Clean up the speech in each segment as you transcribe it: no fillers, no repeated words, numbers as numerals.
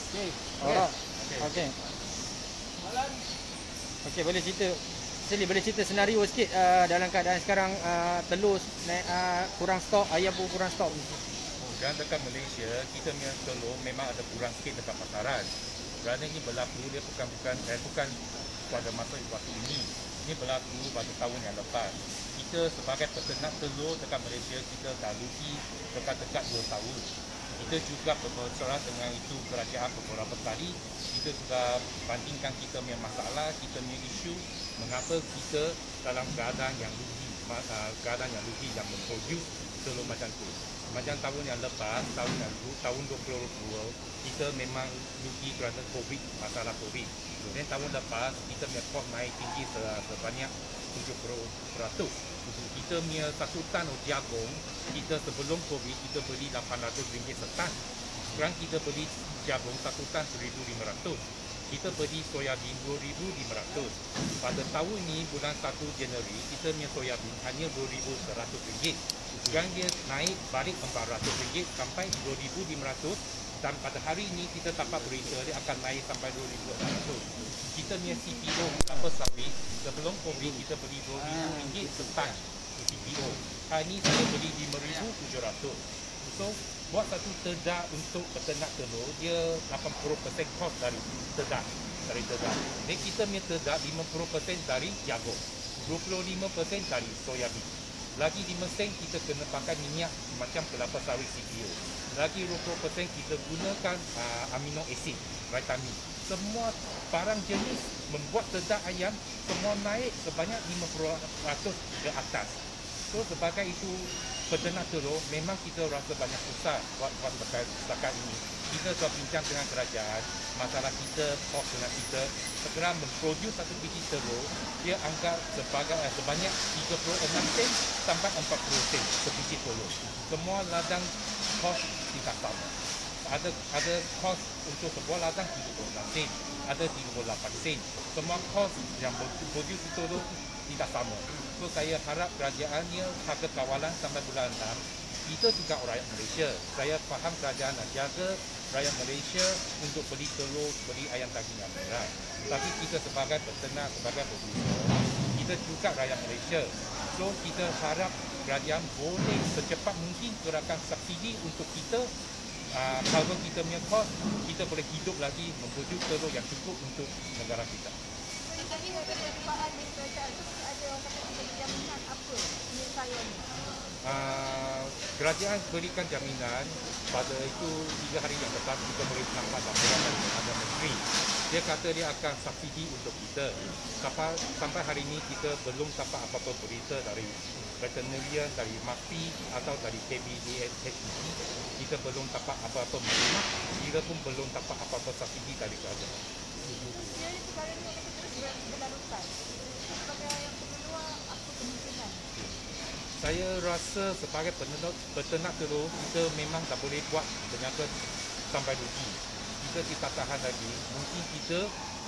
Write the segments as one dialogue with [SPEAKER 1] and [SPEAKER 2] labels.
[SPEAKER 1] Okey. Alright. Okey. Okey, boleh cerita Sili, boleh cerita senario sikit dalam keadaan sekarang telur naik, kurang stok, ayam pun kurang stok.
[SPEAKER 2] Dan dekat Malaysia, kita punya telur memang ada kurang sikit dekat pasaran. Kerana ini berlaku, dia bukan pada masa waktu ini. Ini berlaku pada tahun yang lepas. Kita sebagai peternak telur dekat Malaysia, kita dah rugi dekat-dekat 2 tahun. Kita juga berbicara dengan itu kerajaan beberapa kali. Kita sudah bandingkan kita punya masalah, kita punya isu, mengapa kita dalam keadaan yang rugi, yang memproduce telur macam tu. Macam tahun yang lepas, tahun 2020, kita memang rugi kerana COVID, masalah COVID. Dan tahun lepas, kita punya kos naik tinggi sebanyak 70%. Kita punya satu tan jagung, kita sebelum COVID, kita beli RM800 setan. Sekarang kita beli jagung satu tan RM1,500. Kita beli soyabin RM2,500. Pada tahun ini, bulan 1 Januari, kita punya soyabin hanya RM2,100. Sekarang dia naik balik RM400 sampai RM2,500. Dan pada hari ini kita dapat berita dia akan naik sampai RM2,400. Kita punya CPO kelapa sawit sebelum COVID kita beli RM2,000 setan CPO. Hari ini saya beli RM5,700. So buat satu tedak untuk peternak telur dia 80% kos dari tedak. Jadi kita punya tedak 50% dari jagung, 25% dari soyabin. Lagi 5 sen kita kena pakai minyak macam kelapa sawit CPO. Lagi 20% kita gunakan amino acid, vitamin. Semua barang jenis membuat tedak ayam semua naik sebanyak 50% ke atas. So sebagai itu peternak telur memang kita rasa banyak susah buat setakat ini. Kita sudah bincang dengan kerajaan, masalah kita, kos dengan kita, segera memproduce satu biji telur, dia anggap sebanyak 36 sen sampai 40 sen sebiji telur. Semua ladang kos tidak sama. Ada kos untuk sebuah ladang 36 sen, ada 38 sen. Semua kos yang produce telur tidak sama. So saya harap kerajaannya harga kawalan sampai bulan 6. Kita juga rakyat Malaysia. Saya faham kerajaan nak jaga rakyat Malaysia untuk beli telur, beli ayam daging yang merah. Tapi kita sebagai peternak, sebagai produser, kita juga rakyat Malaysia. So kita harap kerajaan boleh secepat mungkin gerakan subsidi untuk kita cover kita punya kos, kita boleh hidup lagi memproduce telur yang cukup untuk negara kita.
[SPEAKER 3] Jadi mungkin manfaat di kerajaan itu ada orang kata kita jaminan apa menurut saya ni?
[SPEAKER 2] Kerajaan berikan jaminan pada itu 3 hari yang lepas kita boleh nampak laporan dari Perdana Menteri. Dia kata dia akan subsidi untuk kita. Sampai hari ini kita belum dapat apa-apa berita dari veterinarian, dari MAPI atau dari KBDSHED. Kita belum dapat apa-apa maklumat, kita pun belum dapat apa-apa subsidi dari kerajaan.
[SPEAKER 3] Jadi sekarang ni kita terus berlarutan. Sebagai yang pengeluar, apa kemungkinan?
[SPEAKER 2] Saya rasa sebagai peternak telur, kita memang tak boleh buat berniaga sampai rugi. Kita tidak tahan lagi. Mungkin kita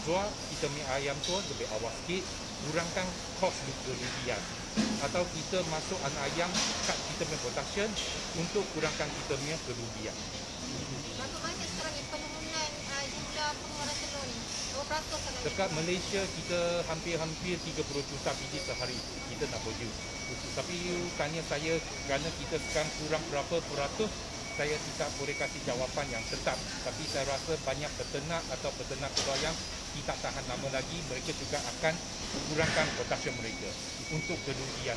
[SPEAKER 2] jual kita punya ayam tu lebih awal sikit, kurangkan kos kerugian. Atau kita masuk anak ayam kat kita punya production untuk kurangkan kita punya kerugian.
[SPEAKER 3] Berapa banyak sekarang ni penurunan jumlah pengeluaran telur ni? Berapa peratus sekarang?
[SPEAKER 2] Dekat Malaysia kita hampir 30 juta biji sehari kita nak produce. Tapi you tanya saya kerana kita sekarang kurang berapa peratus, saya tidak boleh kasih jawapan yang tetap. Tapi saya rasa banyak peternak atau peternak telur ayam tidak tahan lama lagi, mereka juga akan kurangkan production mereka untuk kerugian.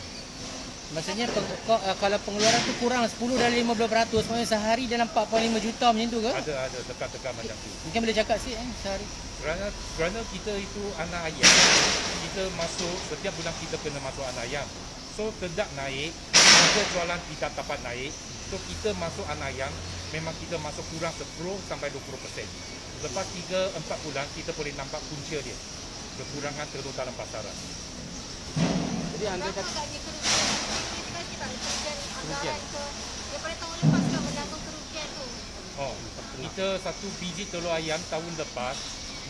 [SPEAKER 1] Maksudnya kalau pengeluaran tu kurang 10 dari 15%, maksudnya sehari dalam 4.5 juta macam tu ke?
[SPEAKER 2] Ada dekat-dekat macam tu.
[SPEAKER 1] Mungkin boleh cakap sikit sehari.
[SPEAKER 2] Kerana kita itu anak ayam, kita masuk setiap bulan kita kena masuk anak ayam. So tedak naik, harga jualan tidak dapat naik. So kita masuk anak ayam, memang kita masuk kurang 10 sampai 20%. Lepas 3-4 bulan kita boleh nampak punca dia, kekurangan telur dalam pasaran.
[SPEAKER 1] Jadi anda
[SPEAKER 3] Berapa
[SPEAKER 1] kata
[SPEAKER 3] agaknya kerugian? Kita tak kerugian anggaran ke? Daripada tahun lepas kan menanggung kerugian tu.
[SPEAKER 2] Kita satu biji telur ayam tahun lepas,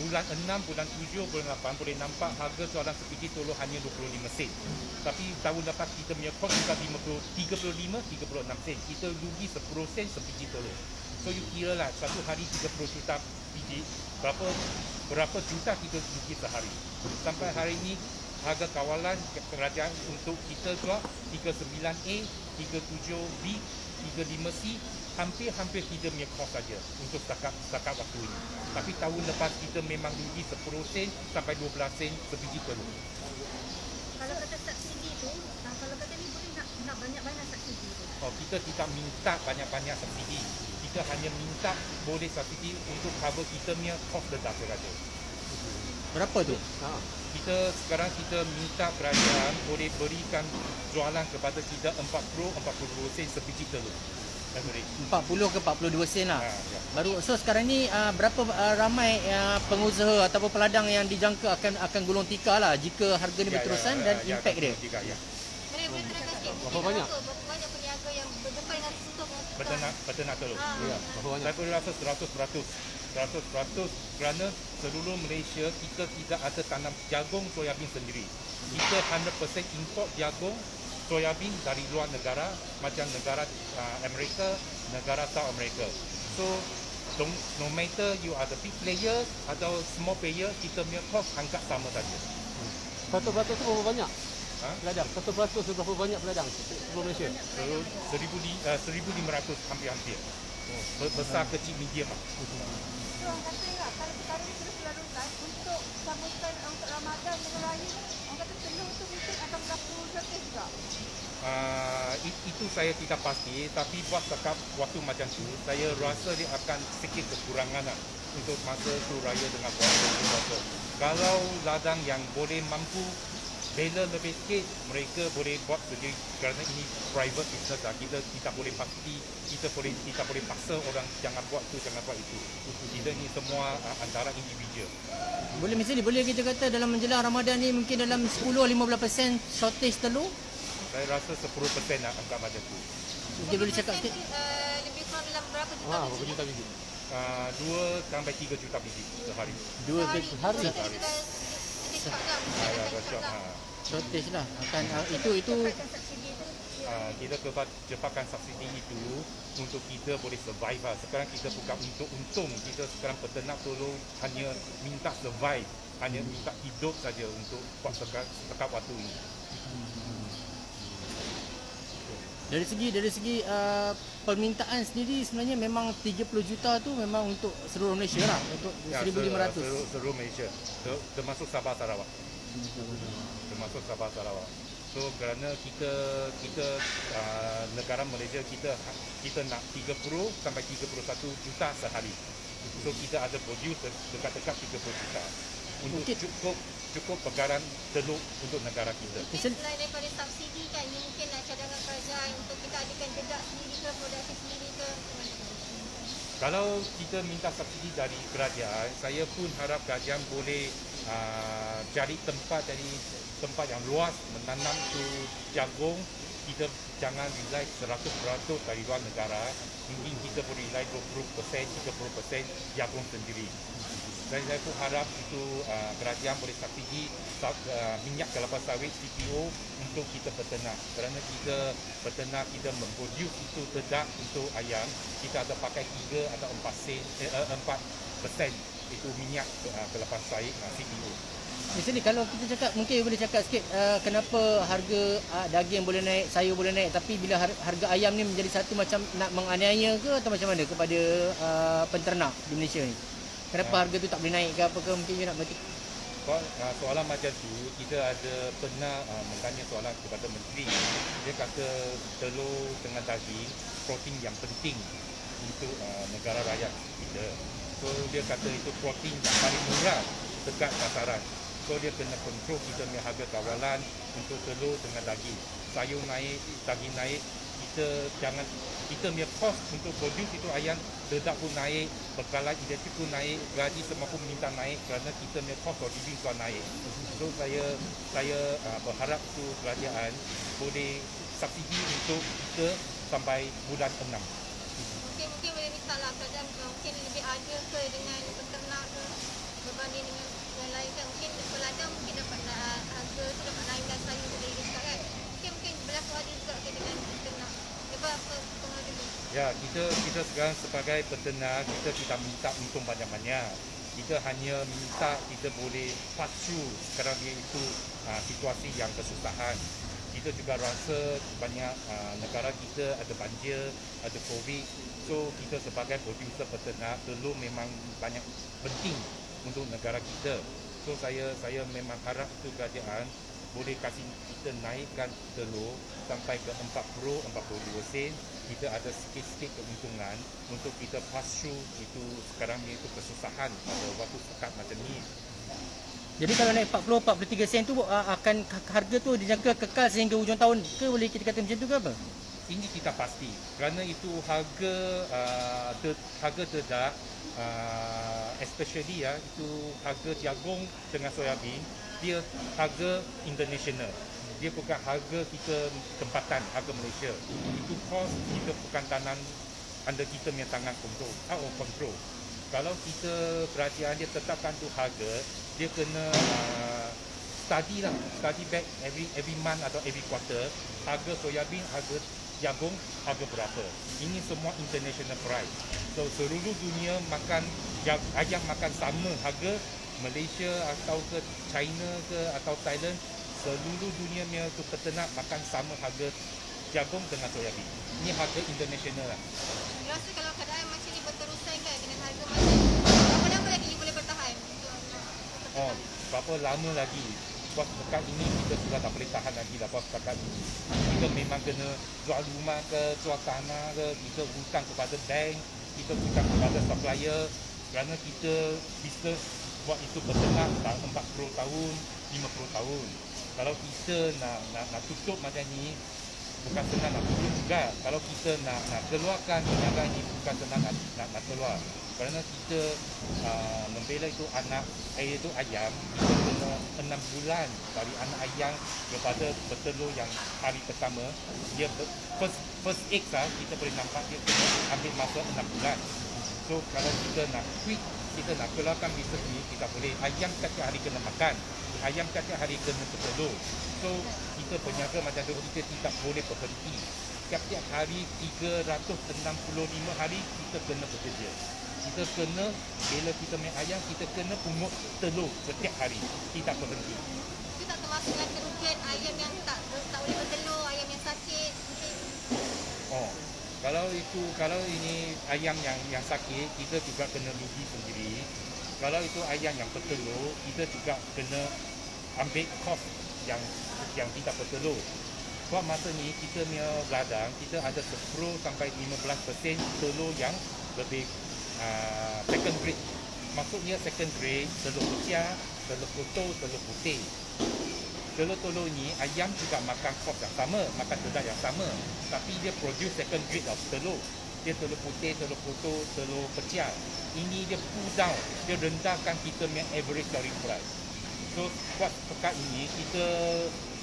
[SPEAKER 2] bulan 6, bulan 7, bulan 8 boleh nampak harga jualan sebiji telur hanya 25 sen. Tapi tahun lepas kita punya kos juga 35, 36 sen. Kita rugi 10 sen sebiji telur. So you kira lah satu hari 30 juta biji, berapa juta kita biji sehari. Sampai hari ini harga kawalan kerajaan untuk kita jual 39A, 37B, 35C hampir kita punya cost saja untuk setakat waktu ini. Tapi tahun lepas kita memang rugi 10 sen sampai 12 sen sebiji telur.
[SPEAKER 3] Kalau kata subsidi tu, kalau kata ni boleh nak banyak-banyak subsidi tu.
[SPEAKER 2] Oh, kita tidak minta banyak-banyak subsidi. Kita hanya minta boleh subsidi untuk cover kita punya cost dedah saja.
[SPEAKER 1] Berapa tu?
[SPEAKER 2] Sekarang kita minta kerajaan boleh berikan jualan kepada kita 40-42 sen sebiji telur.
[SPEAKER 1] 40 ke 42 sen lah.
[SPEAKER 2] Ya.
[SPEAKER 1] Baru so sekarang ni berapa ramai pengusaha ataupun peladang yang dijangka akan gulung tikar lah jika harga ni berterusan dan impact dia.
[SPEAKER 3] Boleh terangkan sikit.
[SPEAKER 4] Berapa banyak?
[SPEAKER 3] Berapa banyak peniaga yang berdepan dengan untuk
[SPEAKER 2] Beternak telur.
[SPEAKER 4] Ya, berapa banyak?
[SPEAKER 2] Saya rasa 100% kerana seluruh Malaysia kita tidak ada tanam jagung soyabin sendiri. Kita 100% import jagung soyabin dari luar negara macam negara Amerika, negara South America. So no matter you are the big player atau small player, kita punya cost angkat sama saja.
[SPEAKER 4] 1% tu berapa banyak?
[SPEAKER 2] Ha?
[SPEAKER 4] Peladang. 1% tu berapa banyak peladang seluruh Malaysia?
[SPEAKER 2] 1,500 hampir-hampir. Besar, kecil, medium lah.
[SPEAKER 3] So, orang kata lah, kalau perkara ni terus berlarutan untuk sambutan untuk Ramadan dengan Raya, orang kata telur tu mungkin akan berlaku shortage juga.
[SPEAKER 2] Itu saya tidak pasti, tapi buat setakat waktu macam tu, saya rasa dia akan sedikit kekurangan lah untuk masa tu raya dengan puasa. Kalau ladang yang boleh mampu bela lebih sikit, mereka boleh buat sendiri kerana ini private business lah. Kita tidak boleh pasti, kita boleh paksa orang jangan buat tu, jangan buat itu. Kita ni semua antara individual.
[SPEAKER 1] Boleh kita kata dalam menjelang Ramadan ni mungkin dalam 10-15% shortage telur.
[SPEAKER 2] Saya rasa 10% lah angka macam tu.
[SPEAKER 1] Mungkin boleh cakap sikit.
[SPEAKER 3] Lebih kurang dalam berapa juta
[SPEAKER 4] Berapa juta biji?
[SPEAKER 2] 2 sampai 3 juta biji sehari.
[SPEAKER 1] 2 ke hari. Shortage lah. Itu
[SPEAKER 2] Kita cepatkan subsidi itu untuk kita boleh survive lah. Sekarang kita bukan untuk untung. Kita sekarang peternak telur hanya minta survive, hanya minta hidup saja untuk buat setakat waktu ini.
[SPEAKER 1] Dari segi permintaan sendiri sebenarnya memang 30 juta tu memang untuk seluruh Malaysia lah, untuk 1,500.
[SPEAKER 2] Seluruh Malaysia, termasuk Sabah Sarawak. So kerana kita negara Malaysia kita nak 30 sampai 31 juta sehari. So kita ada produce dekat-dekat 30 juta untuk cukup pegaran telur untuk negara kita.
[SPEAKER 3] Selain daripada subsidi kan, ini mungkin nak cadangan kerajaan untuk kita adakan jejak sendiri ke, produksi sendiri ke.
[SPEAKER 2] Kalau kita minta subsidi dari kerajaan, saya pun harap kerajaan boleh cari tempat yang luas menanam tu jagung. Kita jangan rely 100% dari luar negara. Mungkin kita boleh rely 20%, 30% jagung sendiri. Saya pun harap itu kerajaan boleh subsidi minyak kelapa sawit CPO untuk kita peternak. Kerana kita peternak, kita memproduce itu dedak untuk ayam, kita ada pakai 3 atau 4% itu minyak kelapa sawit CPO.
[SPEAKER 1] Di sini kalau kita cakap, mungkin boleh cakap sikit kenapa harga daging boleh naik, sayur boleh naik, tapi bila harga ayam ni menjadi satu macam nak menganiaya ke atau macam mana kepada penternak di Malaysia ni? Kenapa harga tu tak boleh naik ke apa ke, mungkin you nak berarti?
[SPEAKER 2] Soalan macam tu, kita ada pernah bertanya soalan kepada Menteri. Dia kata telur dengan daging protein yang penting untuk negara rakyat kita. So dia kata itu protein yang paling murah dekat pasaran. So dia kena kontrol kita punya harga kawalan untuk telur dengan daging. Sayur naik, daging naik, kita punya cost untuk produce itu ayam dedak pun naik, bekalan identik pun naik, gaji semua pun minta naik kerana kita punya cost of living pun naik. So saya berharap tu kerajaan boleh subsidi untuk kita sampai bulan 6.
[SPEAKER 3] Mungkin boleh minta lah kerajaan mungkin lebih adil ke dengan peternak ke berbanding dengan yang lain kan. Mungkin peladang mungkin dapat harga tu dapat naik dan sayur boleh dekat kan. Mungkin berlaku adil juga ke dengan peternak. Apa pengaruh dulu?
[SPEAKER 2] Ya, kita sekarang sebagai peternak, kita tidak minta untung banyak-banyak. Kita hanya minta kita boleh pass through sekarang ni itu situasi yang kesusahan. Kita juga rasa banyak negara kita ada banjir, ada COVID. So, kita sebagai producer peternak, telur memang banyak penting untuk negara kita. So, saya memang harap itu kerajaan boleh kasih kita naikkan telur sampai ke 42 sen. Kita ada sikit-sikit keuntungan untuk kita pass through itu sekarang ni itu kesusahan pada waktu sekat macam ni.
[SPEAKER 1] Jadi kalau naik 43 sen tu akan harga tu dijangka kekal sehingga hujung tahun ke, boleh kita kata macam tu ke apa?
[SPEAKER 2] Ini kita pasti kerana itu harga harga terdak especially itu harga jagung dengan soyabin, dia harga international. Dia bukan harga kita tempatan, harga Malaysia. Itu kos kita bukan tanam under kita punya tangan kontrol, out of control. Kalau kita kerajaan dia tetapkan tu harga, dia kena study back every month atau every quarter, harga soyabin, harga jagung, harga berapa. Ini semua international price. So seluruh dunia makan ayam makan sama harga, Malaysia atau ke China ke atau Thailand, seluruh dunia punya tu peternak makan sama harga jagung dengan soyabin. Ini harga international lah.
[SPEAKER 3] Rasa kalau keadaan macam ni berterusan kan dengan harga macam ni, berapa lama lagi ni boleh bertahan?
[SPEAKER 2] Oh, berapa lama lagi? Bos dekat ini kita sudah tak boleh tahan lagi lah bos dekat ini. Kita memang kena jual rumah ke, jual tanah ke, kita hutang kepada bank, kita hutang kepada supplier kerana kita bisnes buat itu peternak dah 40 tahun, 50 tahun. Kalau kita nak tutup macam ni, bukan senang nak tutup juga. Kalau kita nak keluarkan niaga ini, bukan senang nak keluar. Kerana kita membela itu anak itu ayam, kita kena 6 bulan dari anak ayam kepada bertelur yang hari pertama. Dia first egg kita boleh nampak dia ambil masa 6 bulan. So kalau kita nak quick, kita nak keluarkan bisnes ni, kita boleh. Ayam setiap hari kena makan, ayam setiap hari kena bertelur. So kita berniaga macam tu, kita tidak boleh berhenti. Setiap hari 365 hari kita kena bekerja. Kita kena, bila kita main ayam, kita kena pungut telur setiap hari, tidak berhenti.
[SPEAKER 3] Itu tak termasuk dengan kerugian ayam yang tak boleh bertelur, ayam yang sakit mungkin.
[SPEAKER 2] Oh, kalau ini ayam yang sakit, kita juga kena rugi sendiri. Kalau itu ayam yang bertelur, kita juga kena ambil kos yang tidak bertelur. Buat masa ni kita punya ladang, kita ada 10 sampai 15% telur yang lebih second grade. Maksudnya second grade, telur pecah, telur kotor, telur putih. Telur-telur ni ayam juga makan kos yang sama, makan dedak yang sama, tapi dia produce second grade of telur. Dia telur putih, telur kotor, telur pecah. Ini dia pull down, dia rendahkan kita punya average selling price. So buat pekan ini kita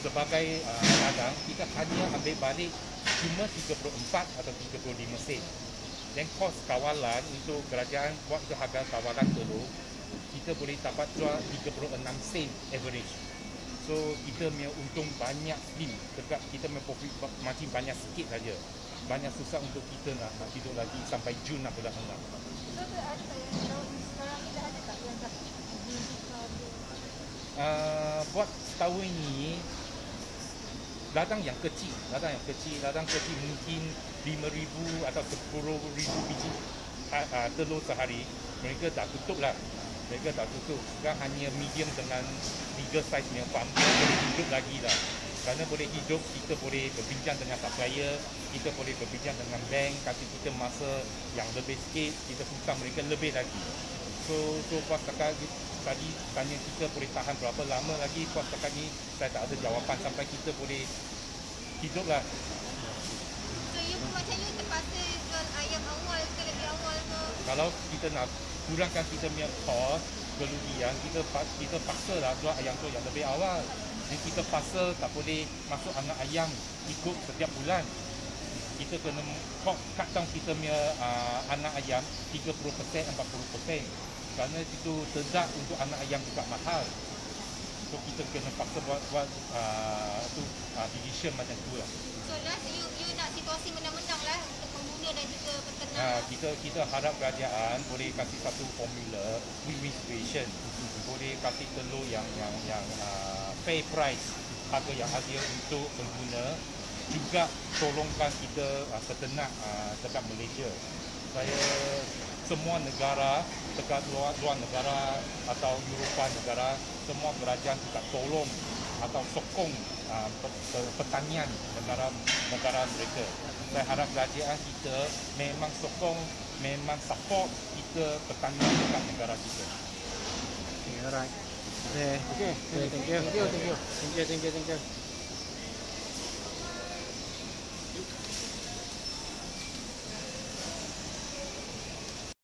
[SPEAKER 2] sebagai ladang, kita hanya ambil balik cuma 34 atau 35 sen. Dan kos kawalan untuk kerajaan buat itu harga kawalan telur, kita boleh dapat jual 36 sen average. So kita punya untung banyak slim, dekat kita punya profit macam banyak sikit saja. Banyak susah untuk kita nak hidup lagi sampai Jun nak bulan 6.
[SPEAKER 3] So tu ada yang sekarang ni dah ada tak yang dah
[SPEAKER 2] buat setahun ini ladang yang kecil mungkin 5,000 atau 10,000 biji telur sehari, mereka dah tutup lah. Mereka dah tutup. Sekarang hanya medium dengan bigger size punya farm boleh hidup lagi lah. Kerana boleh hidup, kita boleh berbincang dengan supplier, kita boleh berbincang dengan bank, kasih kita masa yang lebih sikit, kita hutang mereka lebih lagi. So pas setakat tadi tanya kita boleh tahan berapa lama lagi, pas setakat ni saya tak ada jawapan sampai kita boleh hidup lah.
[SPEAKER 3] So you pun macam you terpaksa jual ayam awal ke lebih awal ke?
[SPEAKER 2] Kalau kita nak kurangkan kita punya kos, kerugian, kita paksa lah jual ayam tu yang lebih awal. Dan kita paksa tak boleh masuk anak ayam ikut setiap bulan. Kita kena cut down kita punya anak ayam 30%, 40%. Kerana itu terdak untuk anak ayam juga mahal. So kita kena paksa buat decision macam tu lah.
[SPEAKER 3] So last you nak situasi menang-menang lah untuk pemburu pengguna dan juga peternak.
[SPEAKER 2] Kita harap kerajaan boleh kasih satu formula win-win situation. Boleh kasih telur yang fair price, harga yang adil untuk pengguna. Juga tolongkan kita peternak dekat Malaysia. Saya semua negara dekat luar negara atau Eropah negara, semua kerajaan juga tolong atau sokong pertanian negara mereka. Saya harap kerajaan kita memang sokong, memang support kita pertanian dekat negara kita.
[SPEAKER 1] Okay, alright. Okay.
[SPEAKER 4] Okey.
[SPEAKER 1] Okay, thank you.
[SPEAKER 4] Thank you.
[SPEAKER 1] Thank you.